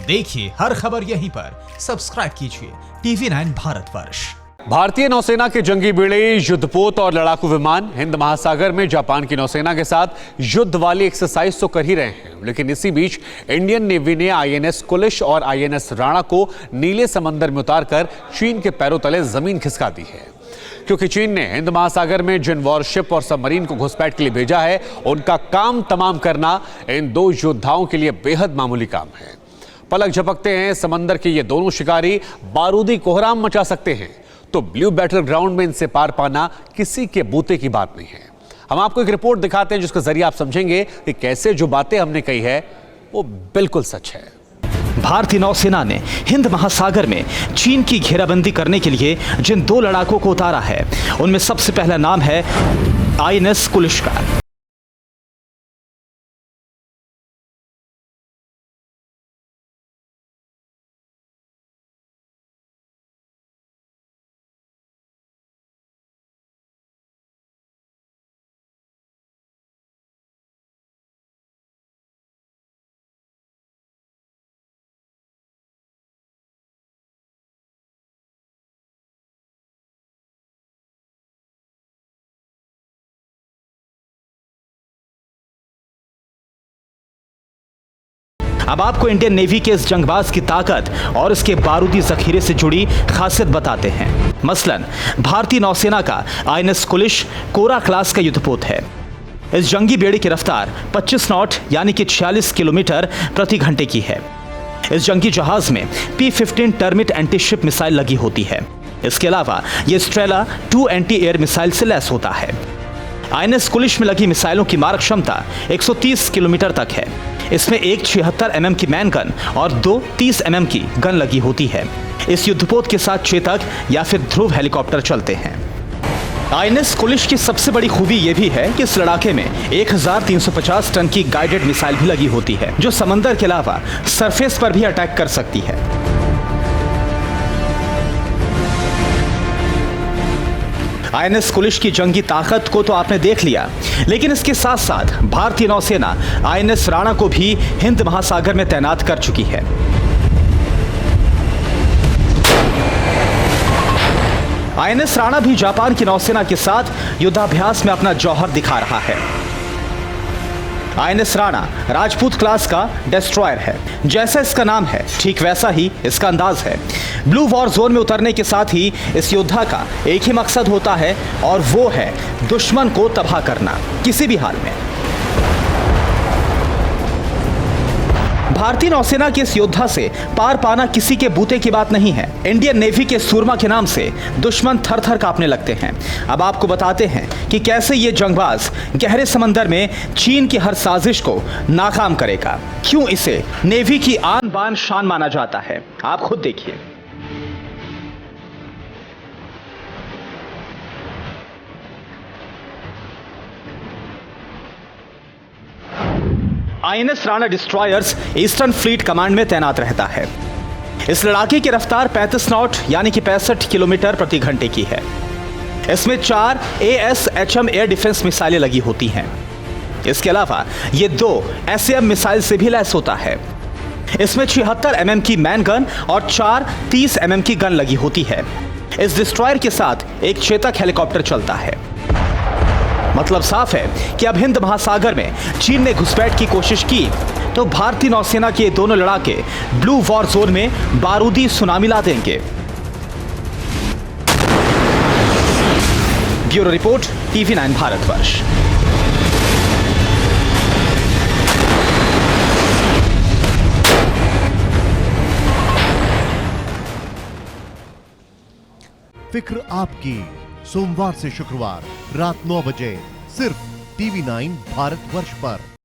देखिए हर खबर यहीं पर, सब्सक्राइब कीजिए TV9 भारतवर्ष। भारतीय नौसेना के जंगी बेड़े, युद्धपोत और लड़ाकू विमान हिंद महासागर में जापान की नौसेना के साथ युद्ध वाली एक्सरसाइज तो कर ही रहे हैं, लेकिन इसी बीच इंडियन नेवी ने INS कुलिश और INS राणा को नीले समंदर में उतारकर चीन के पैरों तले जमीन खिसका दी है। क्योंकि चीन ने हिंद महासागर में जिन वॉरशिप और सबमरीन को घुसपैठ के लिए भेजा है, उनका काम तमाम करना इन दो योद्धाओं के लिए बेहद मामूली काम है। पलक झपकते हैं समंदर के ये दोनों शिकारी बारूदी कोहराम मचा सकते हैं, तो ब्लू बैटल ग्राउंड में इनसे पार पाना किसी के बूते की बात नहीं है। हम आपको एक रिपोर्ट दिखाते हैं जिसके जरिए आप समझेंगे कि कैसे जो बातें हमने कही है वो बिल्कुल सच है। भारतीय नौसेना ने हिंद महासागर में चीन की घेराबंदी करने के लिए जिन दो लड़ाकों को उतारा है, उनमें सबसे पहला नाम है INS कुलिश का। अब आपको इंडियन नेवी के इस जंगबाज की ताकत और इसके बारूदी जखीरे से जुड़ी खासियत बताते हैं। मसलन भारतीय नौसेना का INS कुलिश कोरा क्लास का युद्धपोत है। इस जंगी बेड़े की रफ्तार 25 नॉट यानी कि 46 किलोमीटर प्रति घंटे की है। इस जंगी जहाज में P-15 टर्मिट एंटीशिप मिसाइल लगी होती है। इसके अलावा यह स्ट्रेला 2 एंटी एयर मिसाइल से लैस होता है। INS कुलिश में लगी मिसाइलों की मारक क्षमता 130 किलोमीटर तक है। इसमें एक 76 mm की मैन गन और दो 30 mm की गन लगी होती है। इस युद्धपोत के साथ चेतक या फिर ध्रुव हेलीकॉप्टर चलते हैं। INS कुलिश की सबसे बड़ी खूबी यह भी है कि इस लड़ाके में 1350 टन की गाइडेड मिसाइल भी लगी होती है, जो समंदर के अलावा सरफेस पर भी अटैक कर सकती है। INS कुलिश की जंगी ताकत को तो आपने देख लिया, लेकिन इसके साथ साथ भारतीय नौसेना INS राणा को भी हिंद महासागर में तैनात कर चुकी है। INS राणा भी जापान की नौसेना के साथ युद्धाभ्यास में अपना जौहर दिखा रहा है। INS राणा राजपूत क्लास का डिस्ट्रॉयर है। जैसा इसका नाम है, ठीक वैसा ही इसका अंदाज है। ब्लू वॉर जोन में उतरने के साथ ही इस योद्धा का एक ही मकसद होता है, और वो है दुश्मन को तबाह करना, किसी भी हाल में। भारतीय नौसेना के इस योद्धा से पार पाना किसी के बूते की बात नहीं है। इंडियन नेवी के सूरमा के नाम से दुश्मन थर थर कांपने लगते हैं। अब आपको बताते हैं कि कैसे ये जंगबाज गहरे समंदर में चीन की हर साजिश को नाकाम करेगा। क्यों इसे नेवी की आन बान शान माना जाता है, आप खुद देखिए। INS Rana destroyers eastern fleet command में तैनात रहता है। इस लड़ाके की रफ्तार 35 नॉट यानी कि 65 किलोमीटर प्रति घंटे की है। इसमें 4 ASHM एयर डिफेंस मिसाइलें लगी होती हैं। इसके अलावा ये 2 SAM मिसाइल से भी लैस होता है। इसमें 76 mm की मैन गन और 4 30 mm की गन लगी होती है। इस डिस्ट्रॉयर के साथ एक चेतक हेलीकॉप्टर चलता है। मतलब साफ है कि अब हिंद महासागर में चीन ने घुसपैठ की कोशिश की तो भारतीय नौसेना के दोनों लड़ाके ब्लू वॉर जोन में बारूदी सुनामी ला देंगे। Bureau report TV9 Bharatvarsh. फिक्र आपकी, सोमवार से शुक्रवार रात 9 बजे सिर्फ TV9 भारतवर्ष पर।